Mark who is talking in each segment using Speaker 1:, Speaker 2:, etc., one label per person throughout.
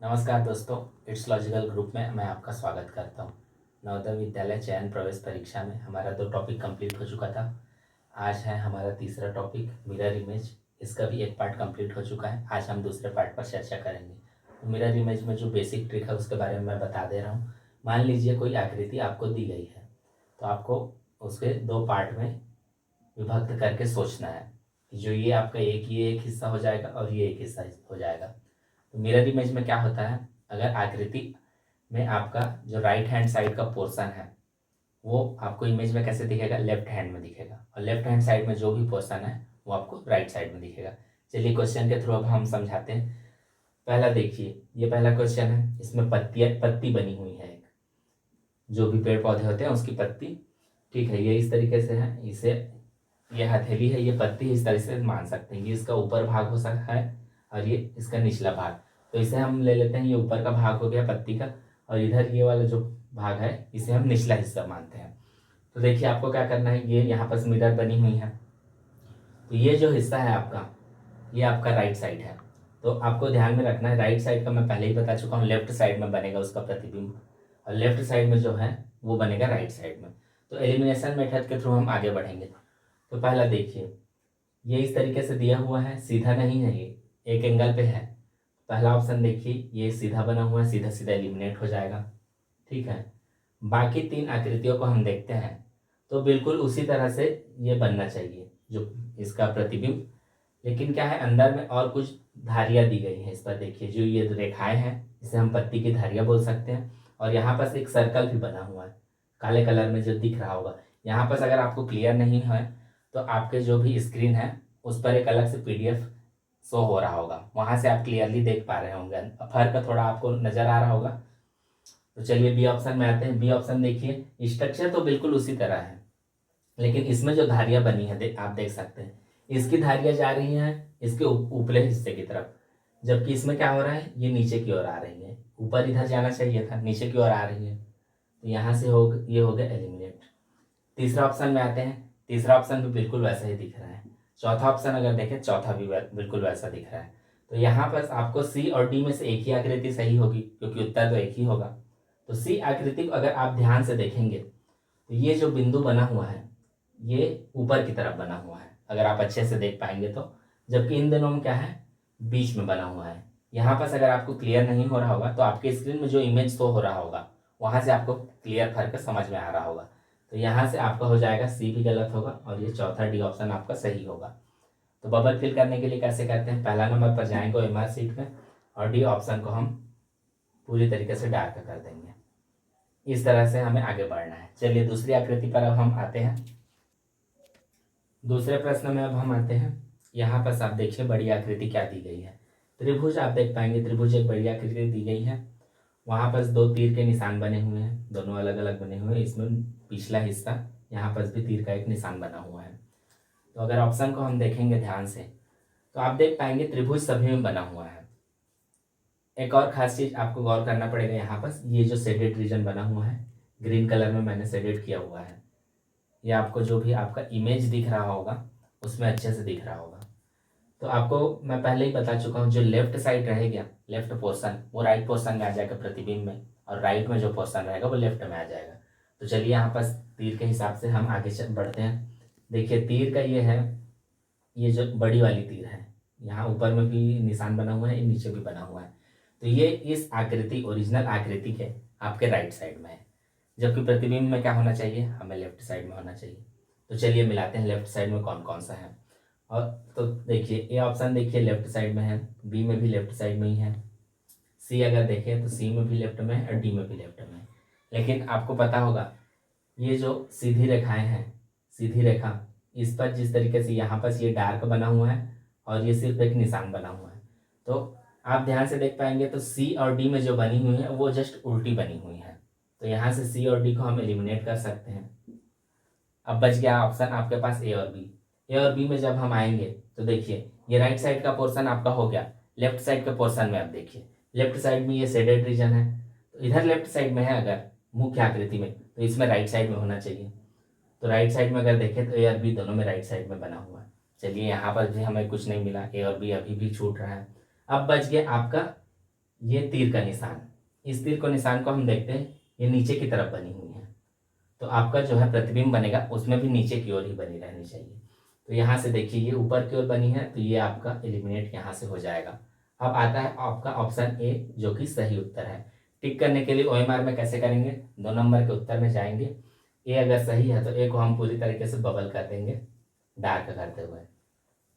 Speaker 1: नमस्कार दोस्तों, it's logical group में मैं आपका स्वागत करता हूँ। नवोदय विद्यालय चयन प्रवेश परीक्षा में हमारा 2 टॉपिक कंप्लीट हो चुका था। आज है हमारा तीसरा टॉपिक मिरर इमेज। इसका भी एक पार्ट कंप्लीट हो चुका है। आज हम दूसरे पार्ट पर चर्चा करेंगे। तो मिरर इमेज में जो बेसिक ट्रिक है उसके बारे में मैं बता दे रहा हूँ। मान लीजिए कोई आकृति आपको दी गई है, तो आपको उसके 2 पार्ट में विभक्त करके सोचना है कि जो ये आपका एक हिस्सा हो जाएगा और ये एक हिस्सा हो जाएगा। तो मिरर इमेज में क्या होता है, अगर आकृति में आपका जो राइट हैंड साइड का पोर्शन है वो आपको इमेज में कैसे दिखेगा, लेफ्ट हैंड में दिखेगा, और लेफ्ट हैंड साइड में जो भी पोर्शन है वो आपको राइट साइड में दिखेगा। चलिए क्वेश्चन के थ्रू अब हम समझाते हैं। पहला देखिए, ये पहला क्वेश्चन है, इसमें पत्ती बनी हुई है, एक जो भी पेड़ पौधे होते हैं उसकी पत्ती। ठीक है, ये इस तरीके से है, इसे ये हथेली है, ये पत्ती इस तरह से मान सकते हैं। ये इसका ऊपर भाग हो सकता है और ये इसका निचला भाग। तो इसे हम ले लेते हैं, ये ऊपर का भाग हो गया पत्ती का, और इधर ये वाला जो भाग है इसे हम निचला हिस्सा मानते हैं। तो देखिए आपको क्या करना है, ये यहाँ पर मिरर बनी हुई है, तो ये जो हिस्सा है आपका, ये आपका राइट साइड है। तो आपको ध्यान में रखना है, राइट साइड का मैं पहले ही बता चुका हूँ, लेफ्ट साइड में बनेगा उसका प्रतिबिंब, और लेफ्ट साइड में जो है वो बनेगा राइट साइड में। तो एलिमिनेशन मेथड के थ्रू हम आगे बढ़ेंगे। तो पहला देखिए, ये इस तरीके से दिया हुआ है, सीधा नहीं है, ये एक एंगल पे है। पहला ऑप्शन देखिए, ये सीधा बना हुआ है, सीधा सीधा एलिमिनेट हो जाएगा। ठीक है, बाकी 3 आकृतियों को हम देखते हैं, तो बिल्कुल उसी तरह से ये बनना चाहिए जो इसका प्रतिबिंब। लेकिन क्या है, अंदर में और कुछ धारियाँ दी गई हैं। इस पर देखिए, जो ये रेखाएं हैं इसे हम पत्ती की धारियाँ बोल सकते हैं। और यहाँ पर एक सर्कल भी बना हुआ है काले कलर में जो दिख रहा होगा। यहाँ पर अगर आपको क्लियर नहीं है तो आपके जो भी स्क्रीन है उस पर एक अलग से पीडीएफ शो हो रहा होगा, वहाँ से आप क्लियरली देख पा रहे होंगे। फर्क थोड़ा आपको नज़र आ रहा होगा। तो चलिए बी ऑप्शन में आते हैं। बी ऑप्शन देखिए, स्ट्रक्चर तो बिल्कुल उसी तरह है, लेकिन इसमें जो धारियाँ बनी है आप देख सकते हैं, इसकी धारियाँ जा रही हैं इसके ऊपरले हिस्से की तरफ, जबकि इसमें क्या हो रहा है, ये नीचे की ओर आ रही है। ऊपर इधर जाना चाहिए था, नीचे की ओर आ रही है। तो यहाँ से ये हो गया एलिमिनेट। तीसरा ऑप्शन में आते हैं। तीसरा ऑप्शन भी बिल्कुल वैसा ही दिख रहा है। चौथा ऑप्शन अगर देखें, चौथा भी बिल्कुल वैसा दिख रहा है। तो यहाँ पर आपको सी और डी में से एक ही आकृति सही होगी, क्योंकि उत्तर तो एक ही होगा। तो सी आकृति को अगर आप ध्यान से देखेंगे तो ये जो बिंदु बना हुआ है ये ऊपर की तरफ बना हुआ है, अगर आप अच्छे से देख पाएंगे तो। जबकि इन दोनों में क्या है, बीच में बना हुआ है। यहाँ पर अगर आपको क्लियर नहीं हो रहा होगा तो आपके स्क्रीन में जो इमेज शो हो रहा होगा वहाँ से आपको क्लियर फर्क समझ में आ रहा होगा। तो यहाँ से आपका हो जाएगा सी भी गलत होगा और ये चौथा डी ऑप्शन आपका सही होगा। तो बबल फिल करने के लिए कैसे करते हैं, पहला नंबर पर जाएंगे ओएमआर सीट में और डी ऑप्शन को हम पूरी तरीके से डार्क कर देंगे। इस तरह से हमें आगे बढ़ना है। चलिए दूसरी आकृति पर अब हम आते हैं। दूसरे प्रश्न में अब हम आते हैं। यहाँ पर आप देखिए बड़ी आकृति क्या दी गई है, त्रिभुज आप देख पाएंगे। त्रिभुज एक बड़ी आकृति दी गई है, वहाँ पर 2 तीर के निशान बने हुए हैं, दोनों अलग अलग बने हुए हैं। इसमें पिछला हिस्सा यहाँ पर भी तीर का एक निशान बना हुआ है। तो अगर ऑप्शन को हम देखेंगे ध्यान से तो आप देख पाएंगे त्रिभुज सभी में बना हुआ है। एक और खास चीज आपको गौर करना पड़ेगा, यहाँ पर ये जो शेडेड रीजन बना हुआ है, ग्रीन कलर में मैंने शेडेड किया हुआ है, ये आपको जो भी आपका इमेज दिख रहा होगा उसमें अच्छे से दिख रहा होगा। तो आपको मैं पहले ही बता चुका हूँ, जो लेफ्ट साइड रहेगा, लेफ्ट पोर्शन वो राइट पोर्शन में आ जाएगा प्रतिबिंब में, और राइट में जो पोर्शन रहेगा वो लेफ्ट में आ जाएगा। तो चलिए यहाँ पर तीर के हिसाब से हम आगे बढ़ते हैं। देखिए तीर का ये है, ये जो बड़ी वाली तीर है, यहाँ ऊपर में भी निशान बना हुआ है, नीचे भी बना हुआ है। तो ये इस आकृति ओरिजिनल आकृति के आपके राइट साइड में है, जबकि प्रतिबिंब में क्या होना चाहिए, हमें लेफ्ट साइड में होना चाहिए। तो चलिए मिलाते हैं लेफ्ट साइड में कौन कौन सा है। और तो देखिए ए ऑप्शन देखिए लेफ्ट साइड में है, बी में भी लेफ्ट साइड में ही है, सी अगर देखें तो सी में भी लेफ्ट में है और डी में भी लेफ्ट में है। लेकिन आपको पता होगा ये जो सीधी रेखाएं हैं, सीधी रेखा, इस पर जिस तरीके से यहाँ पर ये डार्क बना हुआ है और ये सिर्फ एक निशान बना हुआ है, तो आप ध्यान से देख पाएंगे तो सी और डी में जो बनी हुई है वो जस्ट उल्टी बनी हुई है। तो यहाँ से सी और डी को हम एलिमिनेट कर सकते हैं। अब बच गया ऑप्शन आपके पास ए और बी। ए और बी में जब हम आएंगे तो देखिए ये राइट साइड का पोर्शन आपका हो गया, लेफ्ट साइड के पोर्शन में आप देखिए लेफ्ट साइड में ये शेडेड रीजन है, तो इधर लेफ्ट साइड में है अगर मुख्य आकृति में, तो इसमें राइट साइड में होना चाहिए। तो राइट साइड में अगर देखें तो ए और बी दोनों में राइट साइड में बना हुआ है। चलिए यहाँ पर भी हमें कुछ नहीं मिला, ए और बी अभी भी छूट रहा है। अब बच गया आपका ये तीर का निशान, इस तीर को निशान को हम देखते हैं ये नीचे की तरफ बनी हुई है, तो आपका जो है प्रतिबिंब बनेगा उसमें भी नीचे की ओर ही बनी रहनी चाहिए। तो यहाँ से देखिए ये ऊपर की ओर बनी है, तो ये आपका एलिमिनेट यहाँ से हो जाएगा। अब आता है आपका ऑप्शन ए जो कि सही उत्तर है। टिक करने के लिए OMR में कैसे करेंगे, 2 नंबर के उत्तर में जाएंगे, ए अगर सही है तो ए को हम पूरी तरीके से बबल कर देंगे डार्क करते हुए।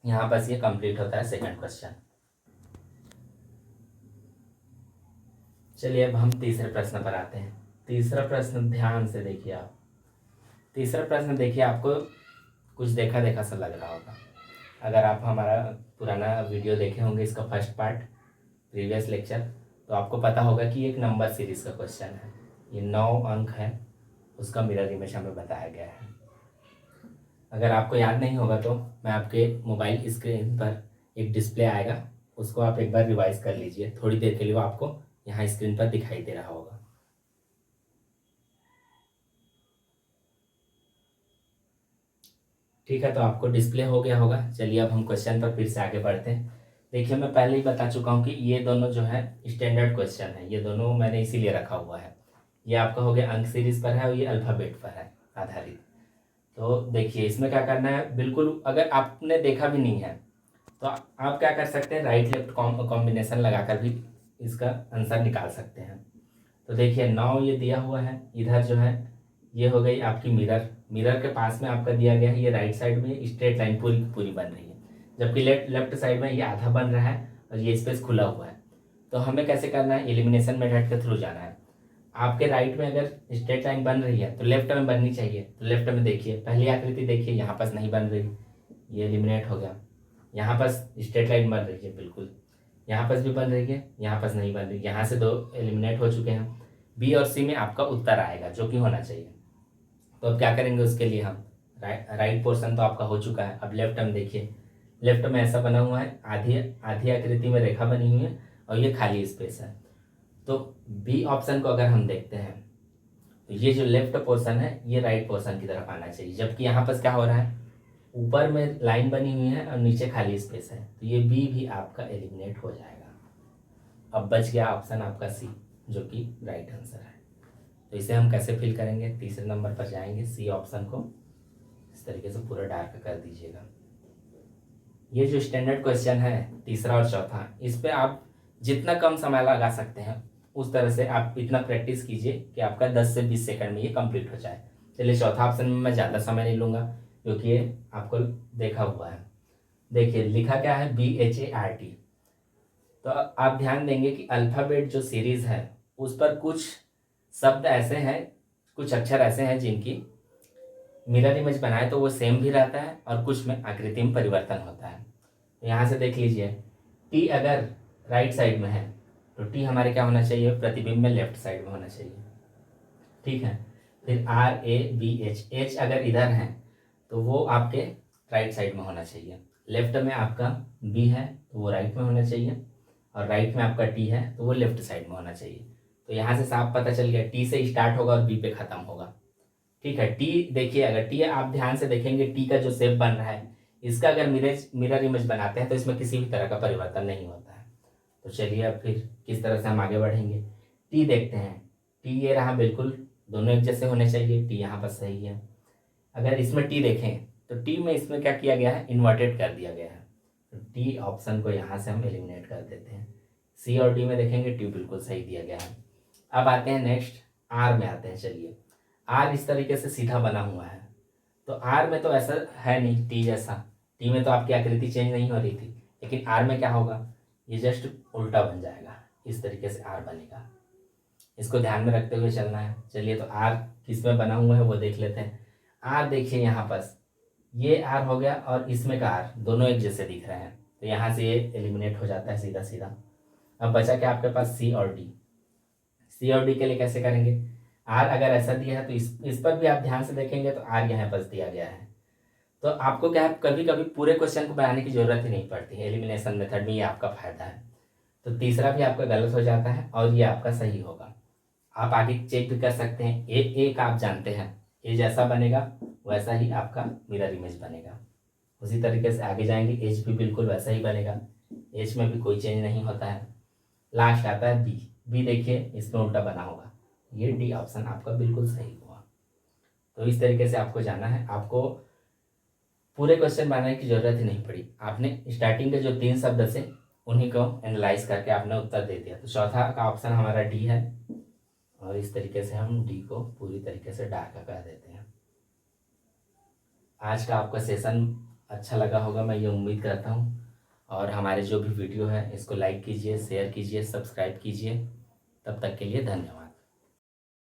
Speaker 1: यहाँ बस ये कंप्लीट होता है सेकंड क्वेश्चन। चलिए अब हम तीसरे प्रश्न पर आते हैं। तीसरा प्रश्न ध्यान से देखिए आप। तीसरा प्रश्न देखिए, आपको कुछ देखा देखा सा लग रहा होगा। अगर आप हमारा पुराना वीडियो देखे होंगे, इसका फर्स्ट पार्ट प्रीवियस लेक्चर, तो आपको पता होगा कि एक नंबर सीरीज का क्वेश्चन है। ये 9 अंक है, उसका मिरर इमेज हमें बताया गया है। अगर आपको याद नहीं होगा तो मैं आपके मोबाइल स्क्रीन पर एक डिस्प्ले आएगा, उसको आप एक बार रिवाइज कर लीजिए। थोड़ी देर के लिए वो आपको यहाँ स्क्रीन पर दिखाई दे रहा होगा। ठीक है, तो आपको डिस्प्ले हो गया होगा। चलिए अब हम क्वेश्चन पर फिर से आगे बढ़ते हैं। देखिए मैं पहले ही बता चुका हूँ कि ये दोनों जो है स्टैंडर्ड क्वेश्चन है, ये दोनों मैंने इसीलिए रखा हुआ है। ये आपका हो गया अंक सीरीज पर है और ये अल्फ़ाबेट पर है आधारित। तो देखिए इसमें क्या करना है, बिल्कुल अगर आपने देखा भी नहीं है तो आप क्या कर सकते हैं, राइट लेफ्ट कॉम्बिनेशन लगाकर भी इसका आंसर निकाल सकते हैं। तो देखिए 9 ये दिया हुआ है, इधर जो है ये हो गई आपकी मिरर, मिरर के पास में आपका दिया गया है ये राइट साइड में स्ट्रेट लाइन पूरी की पूरी बन रही है, जबकि लेफ्ट साइड में ये आधा बन रहा है और ये स्पेस खुला हुआ है। तो हमें कैसे करना है, एलिमिनेशन मेथड के थ्रू जाना है। आपके राइट में अगर स्ट्रेट लाइन बन रही है तो लेफ्ट में बननी चाहिए, तो लेफ्ट में देखिए पहली आकृति देखिए यहाँ पास नहीं बन रही, ये एलिमिनेट हो गया। यहाँ पास स्ट्रेट लाइन बन रही है बिल्कुल, यहाँ पास भी बन रही है, यहाँ पास नहीं बन रही, यहाँ से 2 एलिमिनेट हो चुके हैं। बी और सी में आपका उत्तर आएगा जो कि होना चाहिए। तो अब क्या करेंगे उसके लिए हम, राइट पोर्शन तो आपका हो चुका है। अब लेफ्ट में देखिए, लेफ्ट में ऐसा बना हुआ है, आधी आधी आकृति में रेखा बनी हुई है और ये खाली स्पेस है। तो बी ऑप्शन को अगर हम देखते हैं तो ये जो लेफ्ट पोर्शन है ये राइट पोर्शन की तरफ आना चाहिए, जबकि यहाँ पर क्या हो रहा है, ऊपर में लाइन बनी हुई है और नीचे खाली स्पेस है, तो ये बी भी आपका एलिमिनेट हो जाएगा। अब बच गया ऑप्शन आपका सी जो कि राइट आंसर है। तो इसे हम कैसे फिल करेंगे, तीसरे नंबर पर जाएंगे, सी ऑप्शन को इस तरीके से पूरा डार्क कर दीजिएगा। ये जो स्टैंडर्ड क्वेश्चन है तीसरा और चौथा, इस पे आप जितना कम समय लगा सकते हैं उस तरह से आप इतना प्रैक्टिस कीजिए कि आपका 10 से 20 सेकंड में ये कंप्लीट हो जाए। चलिए चौथा ऑप्शन में मैं ज़्यादा समय नहीं लूँगा क्योंकि ये आपको देखा हुआ है। देखिए लिखा क्या है, BHART। तो आप ध्यान देंगे कि अल्फ़ाबेट जो सीरीज़ है उस पर कुछ शब्द ऐसे हैं, कुछ अक्षर ऐसे हैं जिनकी मिरर इमेज बनाए तो वो सेम भी रहता है और कुछ में आकृति में परिवर्तन होता है। तो यहाँ से देख लीजिए, टी अगर राइट साइड में है तो टी हमारे क्या होना चाहिए, प्रतिबिंब में लेफ्ट साइड में होना चाहिए। ठीक है, फिर RABH, एच अगर इधर है तो वो आपके राइट साइड में होना चाहिए। लेफ्ट में आपका बी है तो वो राइट में होना चाहिए, और राइट में आपका टी है तो वो लेफ्ट साइड में होना चाहिए। तो यहाँ से साफ पता चल गया, टी से स्टार्ट होगा और बी पे ख़त्म होगा। ठीक है, टी देखिए, अगर टी आप ध्यान से देखेंगे, टी का जो शेप बन रहा है इसका अगर मिरर इमेज बनाते हैं तो इसमें किसी भी तरह का परिवर्तन नहीं होता है। तो चलिए अब फिर किस तरह से हम आगे बढ़ेंगे, टी देखते हैं। टी ये रहा, बिल्कुल दोनों एक जैसे होने चाहिए, टी यहाँ पर सही है। अगर इसमें टी देखें तो टी में इसमें क्या किया गया है, इन्वर्टेड कर दिया गया है, तो टी ऑप्शन को यहाँ से हम एलिमिनेट कर देते हैं। सी और डी में देखेंगे टी बिल्कुल सही दिया गया है। अब आते हैं नेक्स्ट, आर में आते हैं। चलिए आर इस तरीके से सीधा बना हुआ है, तो आर में तो ऐसा है नहीं टी जैसा, टी में तो आपकी आकृति चेंज नहीं हो रही थी, लेकिन आर में क्या होगा, ये जस्ट उल्टा बन जाएगा, इस तरीके से आर बनेगा। इसको ध्यान में रखते हुए चलना है। चलिए तो आर किस में बना हुआ है वो देख लेते हैं। आर देखिए यहाँ पास ये आर हो गया और इसमें का आर, दोनों एक जैसे दिख रहे हैं, तो यहाँ से ये एलिमिनेट हो जाता है सीधा सीधा। अब बचा क्या आपके पास, सी और डी। सी और डी के लिए कैसे करेंगे, आर अगर ऐसा दिया है तो इस पर भी आप ध्यान से देखेंगे तो आर यहाँ पर दिया गया है। तो आपको क्या है, कभी कभी पूरे क्वेश्चन को बनाने की जरूरत ही नहीं पड़ती है, एलिमिनेशन मेथड में ये आपका फायदा है। तो तीसरा भी आपका गलत हो जाता है और ये आपका सही होगा। आप आगे चेक भी कर सकते हैं, ए का आप जानते हैं, ए जैसा बनेगा वैसा ही आपका मिरर इमेज बनेगा। उसी तरीके से आगे जाएंगे, एच भी बिल्कुल वैसा ही बनेगा, एच में भी कोई चेंज नहीं होता है। लास्ट आता है बी। बी देखिए इसमें उल्टा बना होगा, ये डी ऑप्शन आपका बिल्कुल सही हुआ। तो इस तरीके से आपको जाना है, आपको पूरे क्वेश्चन बनाने की जरूरत ही नहीं पड़ी, आपने स्टार्टिंग के जो 3 शब्द थे उन्हीं को एनालाइज करके आपने उत्तर दे दिया। तो चौथा का ऑप्शन हमारा डी है, और इस तरीके से हम डी को पूरी तरीके से डार्क कर देते हैं। आज का आपका सेशन अच्छा लगा होगा, मैं ये उम्मीद करता हूँ। और हमारे जो भी वीडियो है इसको लाइक कीजिए, शेयर कीजिए, सब्सक्राइब कीजिए। तब तक के लिए धन्यवाद।